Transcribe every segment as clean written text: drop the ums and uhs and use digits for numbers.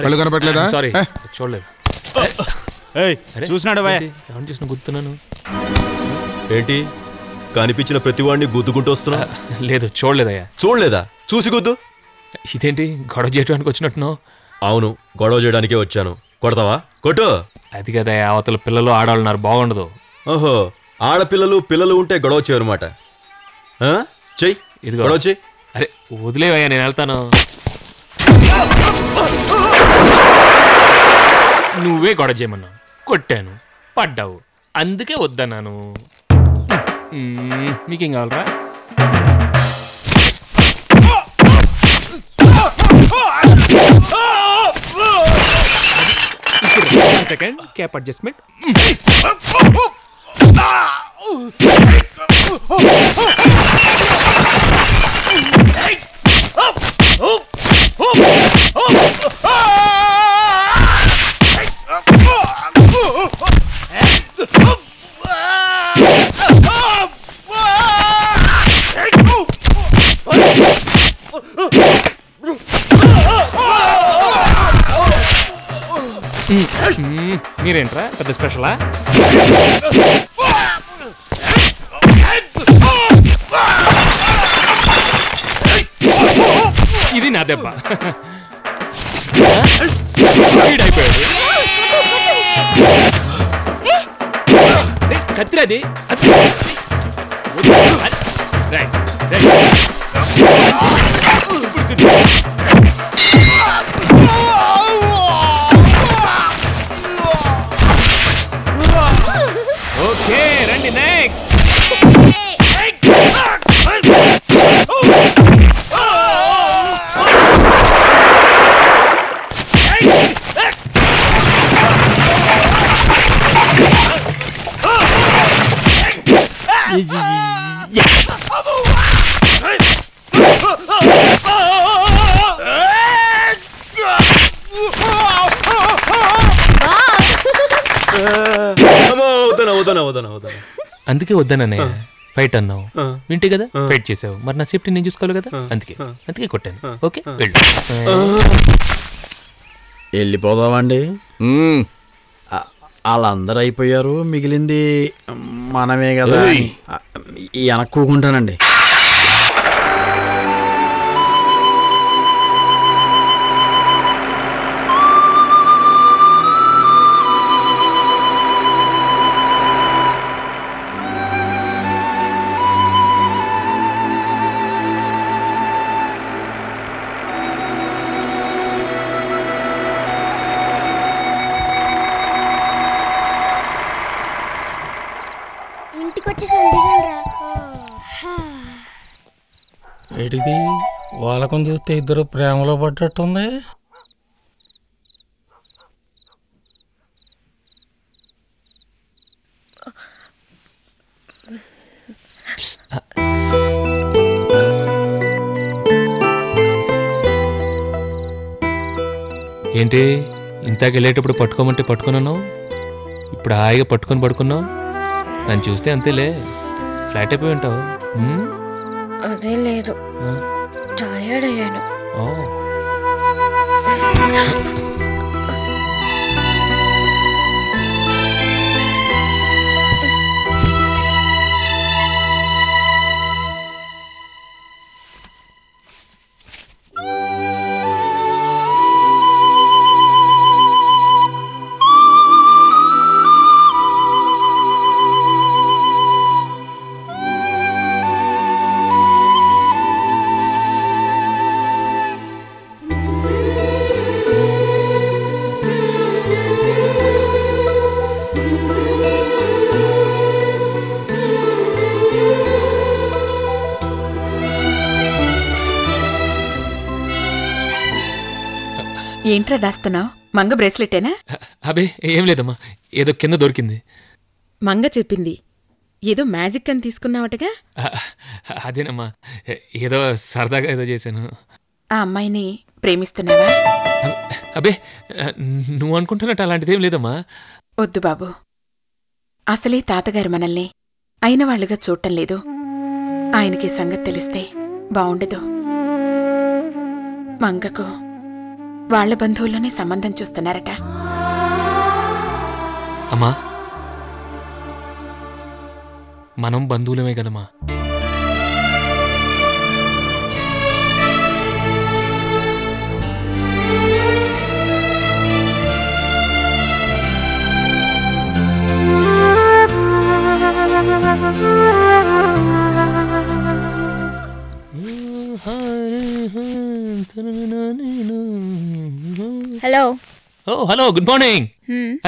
కళ్ళు కనపట్లేదా? సారీ చూడలేదు. చూసినాడు చూసిన గుర్తున్నాను. ఏంటి కనిపించిన ప్రతివాడిని గుద్దుకుంటూ వస్తున్నా? లేదు చూడలేదయ్యా. చూడలేదా? చూసి గుద్దు. ఇదేంటి గొడవ చేయడానికి వచ్చినట్టున్నావు? అవును, గొడవ చేయడానికే వచ్చాను. కొడతావా? కొట్టు. అది కదా అవతల పిల్లలు ఆడవాళ్ళున్నారు, బాగుండదు. ఓహో, ఆడపిల్లలు పిల్లలు ఉంటే గొడవ చేయనమాట. చెయ్యి, ఇది గొడవ చెయ్యి. అరే వదిలేవయ్యా, నేను వెళ్తాను. నువ్వే గొడవ చేయమన్నావు, కొట్టాను, పడ్డావు, అందుకే వద్దన్నాను. మీకేం కావాలరా? Second cap adjustment. మీరేంట్రా పెద్ద స్పెషలా? ఇది నా దెబ్బ. అయిపోయాడు. కత్తిరది. ఓకే రండి నెక్స్ట్. అందుకే వద్దనన్నయ్య, ఫైట్ అన్నావు, వింటే కదా ఫైట్ చేసావు, మరి నా సేఫ్టీ నేను చూసుకోవాలి కదా, అందుకే కొట్టాను. ఓకే వెళ్ళు. వెళ్ళిపోదామండి. వాళ్ళందరూ అయిపోయారు, మిగిలింది మనమే కదా. వెనక్కుంటానండి. ఏంటిది వాళ్ళకం చూస్తే ఇద్దరు ప్రేమలో పడ్డట్టుంది. ఏంటి ఇంతకు వెళ్ళేటప్పుడు పట్టుకోమంటే పట్టుకున్నాను, ఇప్పుడు హాయిగా పట్టుకొని పడుకున్నావు. నన్ను చూస్తే అంతేలే, ఫ్లాట్ అయిపోయి ఉంటావు. అదే లేదు, టైర్డ్ అయ్యాను. ఏంట్రా దాస్తున్నావు? మంగ బ్రేస్లెటేనా? అబే ఏం లేదమ్మా, ఏదో కింద దొరికింది. మంగ చెప్పింది ఏదో మ్యాజిక్ అని తీసుకున్నావటగా. అదేనమ్మా, ఏదో సరదాగా ఏదో చేశాను. ఆ అమ్మాయిని ప్రేమిస్తున్నావా? అబే నువ్వు అనుకుంటున్నట్టు అలాంటిదేం లేదమ్మా. వద్దు బాబు, అసలే తాతగారు మనల్ని అయిన వాళ్ళుగా చూడటం లేదు. ఆయనకి సంగతి తెలిస్తే బావుండదు. మంగకు వాళ్ల బంధువుల్లోనే సంబంధం చూస్తున్నారట. అమ్మా, మనం బంధువులమే కదమ్మా. Hello. Oh hello, good morning.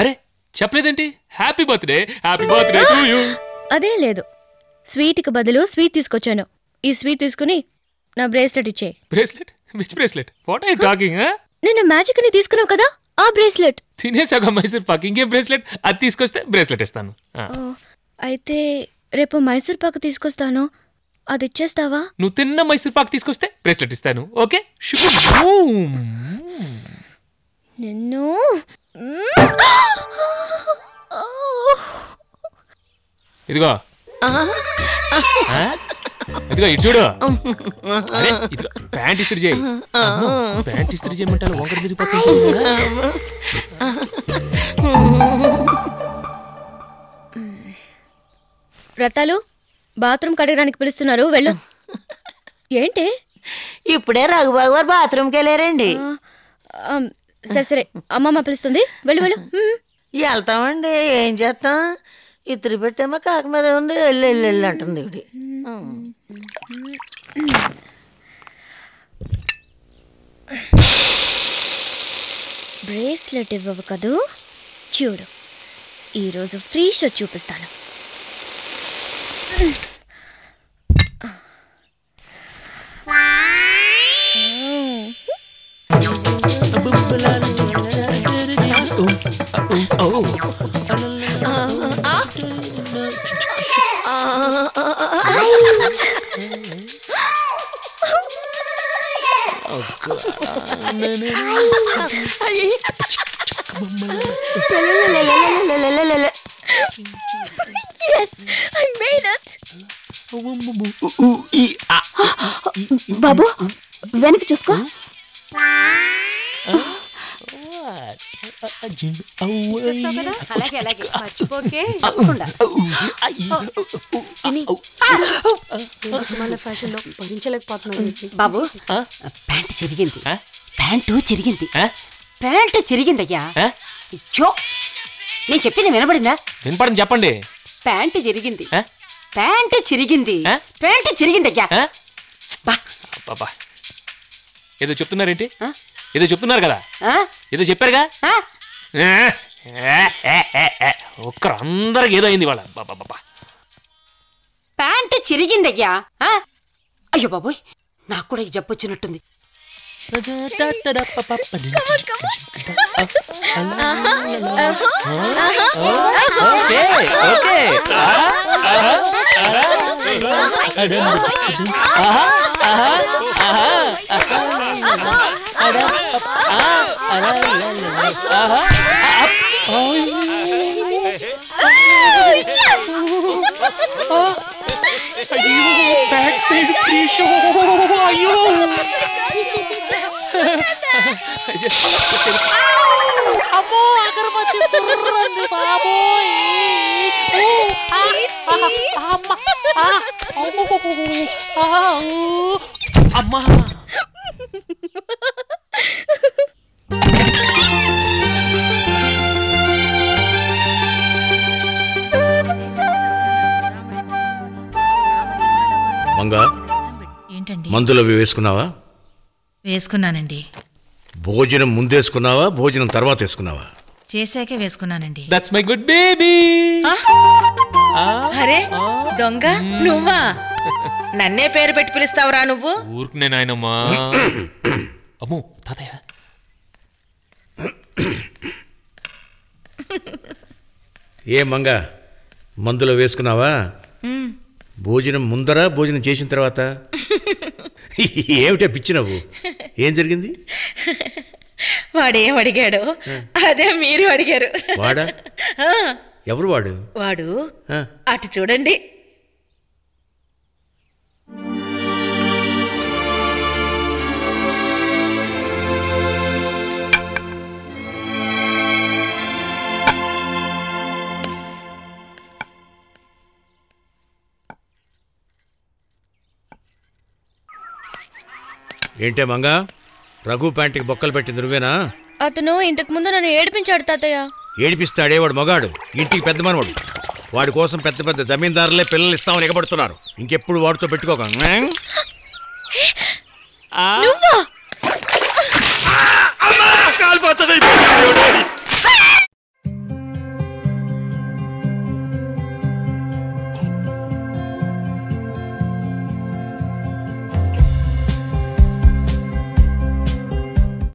అరే చెప్పలేదేంటి? Happy birthday, happy birthday to you. అదే లేదు, స్వీట్కి బదులు స్వీట్ తీసుకొచ్చాను. ఈ స్వీట్ తీసుకుని నా బ్రేస్లెట్ ఇచ్చే. Bracelet? Which bracelet? What are you talking? నేను మ్యాజిక్ అని తీసుకున్నావు కదా, ఆ బ్రేస్లెట్. తినేసాగా మైసూర్ పాక్, ఇంకేం బ్రేస్లెట్? అది తీసుకొస్తే బ్రేస్లెట్ ఇస్తాను. అయితే రేపు మైసూర్ పాక్ తీసుకొస్తాను, అది ఇచ్చేస్తావా? నువ్వు తిన్న మైసూర్ పాక్ తీసుకొస్తే బ్రేస్లెట్ ఇస్తాను. ఓకే? నిన్ను ఇదిగో ఇదిగో ఇటు చూడు. అరే ఇదిగో ప్యాంట్ ఇస్త్రీ చేయి. ప్యాంట్ ఇస్త్రీ చేయమంటే వంకర తిరిగిపోతుంది. వ్రతాలు బాత్రూమ్ కడగడానికి పిలుస్తున్నారు, వెళ్ళు. ఏంటి ఇప్పుడే రఘుబాబు గారు బాత్రూమ్కి వెళ్ళారండి. సరే సరే, అమ్మమ్మ పిలుస్తుంది, వెళ్ళు వెళ్ళు. వెళ్తామండి, ఏం చేస్తాం? ఇద్దరు పెట్టేమో కాక మీద ఉంది, వెళ్ళి వెళ్ళి వెళ్ళి అంటుంది ఇవి. బ్రేస్లెట్ ఇవ్వవు కదూ, చూడు ఈరోజు ఫ్రీ షో చూపిస్తాను. Yes, I made it. బాబు వెనక్కి చూసుకో. బాబు ప్యాంటు చిరిగింది, ప్యాంటు చిరిగింది, ప్యాంటు చిరిగిందయ్యా. అయ్యో, నేను చెప్పింది వినపడిందా? వినపడింది, చెప్పండి. ప్యాంటు చిరిగింది, ప్యాంటు చిరిగింది, ప్యాంటు చిరిగిందయ్యా. ఏదో చెప్తున్నారేంటి? ఏదో చెప్తున్నారు కదా, ఏదో చెప్పారుగా. ఒక్కరు అందరికి ఏదో అయింది వాళ్ళ. ప్యాంటు చిరిగిందయ్యా. అయ్యో బాబోయ్, నాకు కూడా ఈ జబ్బు వచ్చినట్టుంది. Back side free show. అయ్యో అమ్మో, అగరబత్తి సుర్రంది బాబోయ్. అమ్మా, మంగా, ఏంటండి? మందులు అవి వేసుకున్నావా? వేసుకున్నానండి. భోజనం ముందేసుకున్నావా, భోజనం తర్వాత వేసుకున్నావా? చేశాకే వేసుకున్నానండి. That's my good baby. అరే దొంగ, నువ్వా? నన్నే పేరు పెట్టి పిలుస్తావురా నువ్వు? ఊరుకునే నాయనమ్మా. అమ్మో తాతయ్య. ఏ మంగా, మందులు వేసుకున్నావా? భోజనం ముందరా, భోజనం చేసిన తర్వాత? ఏమిటా పిచ్చి నవ్వు? ఏం జరిగింది? వాడేం అడిగాడో అదే మీరు అడిగారు. వాడా? ఎవరు వాడు? వాడు అటు చూడండి. ఏంటే మంగా రఘు ప్యాంటుకి బొక్కలు పెట్టింది నువ్వేనా? అతను ఇంతకు ముందు నన్ను ఏడిపించాడు తాతయ్య. ఏడిపిస్తాడే వాడు మగాడు, ఇంటికి పెద్ద మనవాడు. వాడి కోసం పెద్ద పెద్ద జమీందారులే పిల్లలు ఇస్తామని ఎగబడుతున్నారు. ఇంకెప్పుడు వాడితో పెట్టుకోక. నువ్వా? కాలిపోతుంది.